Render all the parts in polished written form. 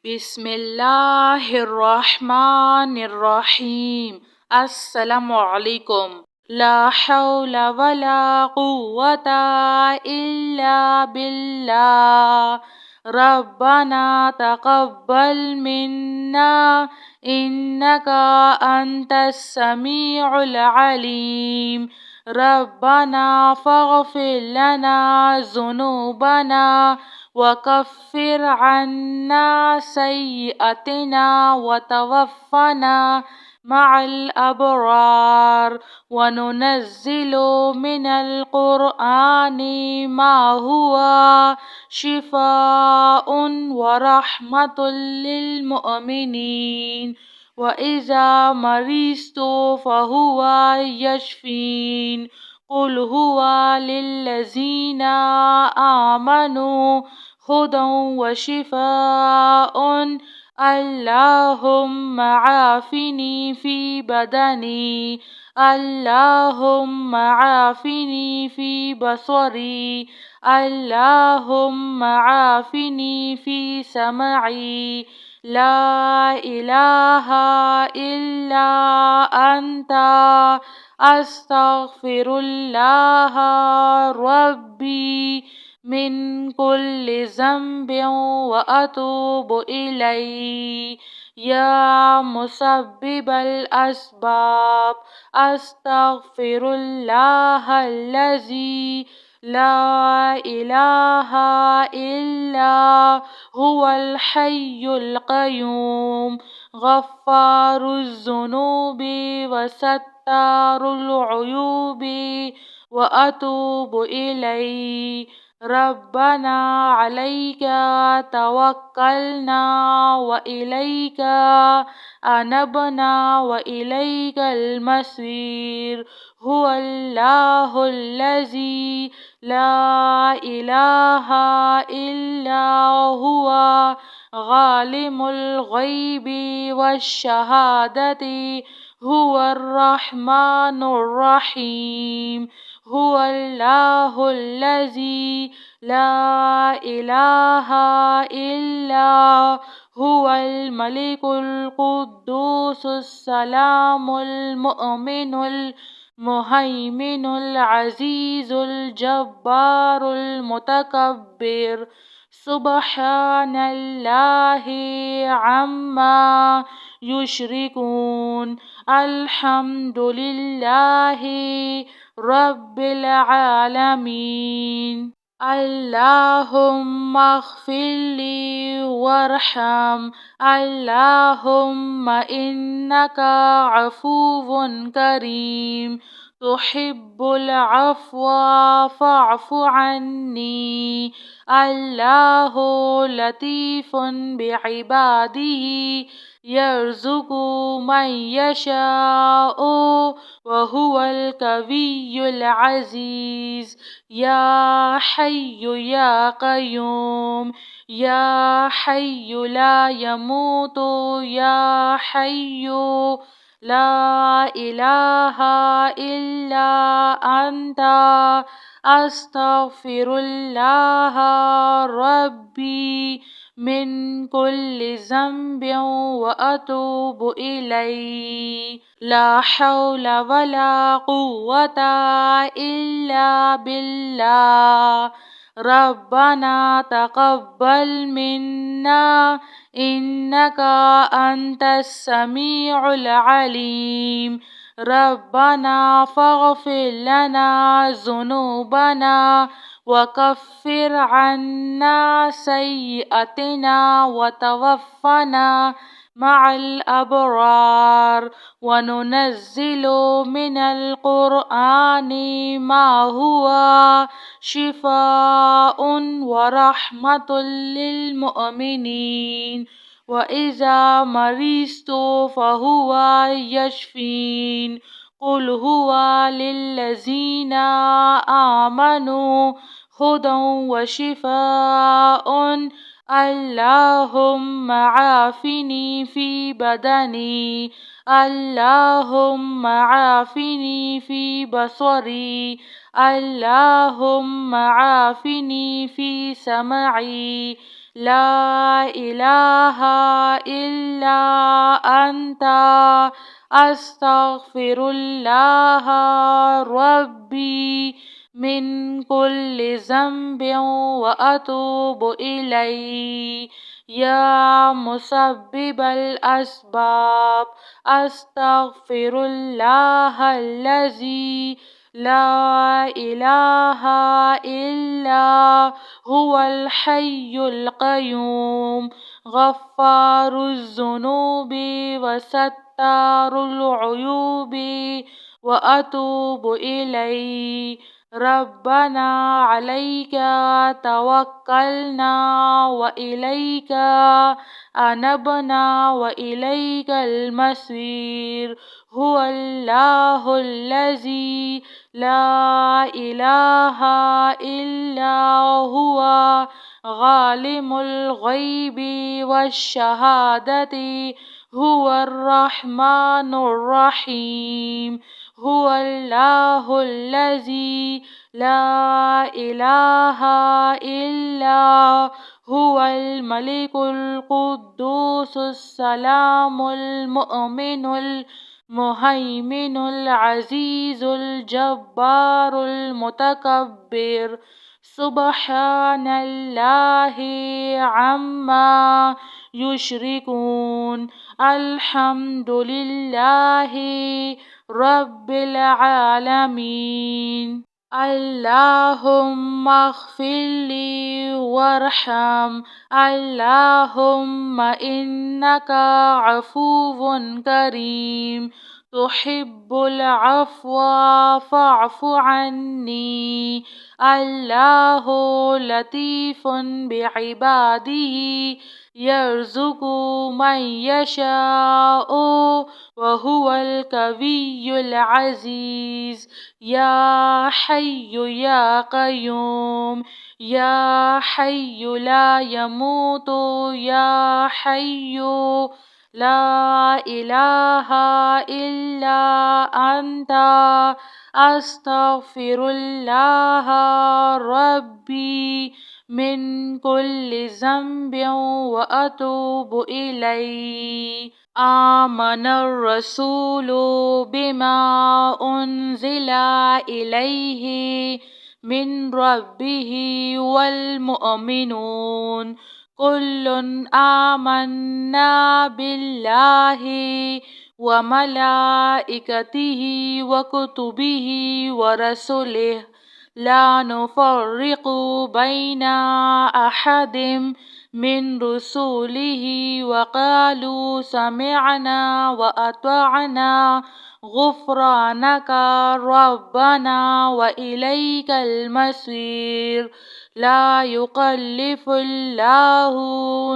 بسم اللہ الرحمن الرحیم۔ السلام علیکم۔ لا حول ولا قوة الا باللہ۔ ربنا تقبل منا انک انت السمیع العلیم۔ ربنا فاغفر لنا ذنوبنا وكفر عنا سيئاتنا وتوفنا مع الأبرار، وننزل من القرآن ما هو شفاء ورحمة للمؤمنين، وإذا مرضت فهو يشفين۔ قل هو للذين آمنوا هدى وشفاء۔ اللهم عافني في بدني، اللهم عافني في بصري، اللهم عافني في سمعي، لا إله إلا أنت أستغفر الله ربي من كل ذنب وأتوب إليه، يا مسبب الأسباب أستغفر الله الذي لا إله إلا هو الحي القيوم، غفار الذنوب وستار العيوب، وأتوب إليه۔ ربنا عليك توكلنا وإليك أنبنا وإليك المصير، هو الله الذي لا إله إلا هو عالم الغيب والشهادة، هو الرحمن الرحيم، هو الله الذي لا إله إلا هو الملك القدوس السلام المؤمن المهيمن العزيز الجبار المتكبر، سبحان الله عما يشركون، الحمد لله رب العالمين۔ اللهم اغفر لي وارحم، اللهم إنك عفو كريم تحب العفو فاعف عني، الله لطيف بعباده يرزق من يشاء وهو القوي العزيز، يا حي يا قيوم، يا حي لا يموت، يا حي لا إله إلا أنت أستغفر الله ربي من كل ذنب وأتوب إليه، لا حول ولا قوة إلا بالله۔ ربنا تقبل منا إنك أنت السميع العليم، ربنا فاغفر لنا ذنوبنا وكفر عنا سيئاتنا وتوفنا مع الأبرار، وننزل من القرآن ما هو شفاء ورحمة للمؤمنين، وإذا مرضت فهو يشفين۔ قل هو للذين آمنوا هدى وشفاء، اللهم عافني في بدني، اللهم عافني في بصري، اللهم عافني في سمعي، لا إله إلا أنت أستغفر الله ربي من كل ذنب وأتوب إليه. يا مسبب الأسباب أستغفر الله الذي لا إله إلا هو الحي القيوم غفار الذنوب وستار العيوب وأتوب إليه. ربنا عليك توكلنا وإليك أنبنا وإليك المصير. هو الله الذي لا إله إلا هو عالم الغيب والشهادة هو الرحمن الرحيم. هو الله الذي لا إله إلا هو الملك القدوس السلام المؤمن المهيمن العزيز الجبار المتكبر. سبحان الله عما يشركون. الحمد لله رب العالمين. اللهم اغفر لي وارحم. اللهم إنك عفو كريم تحب العفو فاعف عني. الله لطيف بعباده يرزق من يشاء وهو القوي العزيز. يا حي يا قيوم يا حي لا يموت يا حي لا إله إلا أنت أستغفر الله ربي من كل ذنب وأتوب إليه. آمن الرسول بما أنزل إليه من ربه والمؤمنون كل آمنا بالله وملائكته وكتبه ورسله لا نفرق بين أحد من رسله وقالوا سمعنا وأطعنا غفرانك ربنا وإليك المصير. لا يكلف الله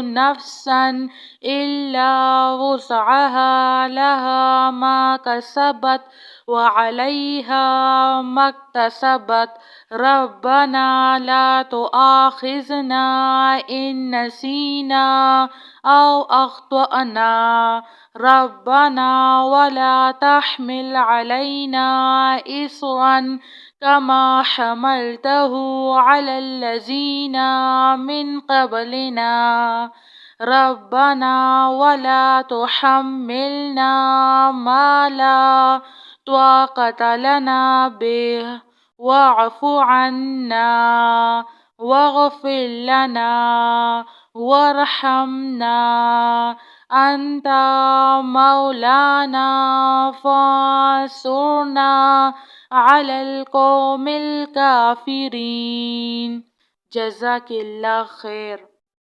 نفسا إلا وسعها لها ما كسبت وعليها ما اكتسبت. ربنا لا تؤاخذنا إن نسينا أو أخطأنا. ربنا ولا تحمل علينا إصرا كما حملته على الذين من قبلنا. ربنا ولا تحملنا ما لا طاقة لنا به واعف عنا واغفر لنا وارحمنا. أنت مولانا فانصرنا على القوم الكافرين. جزاك الله خير.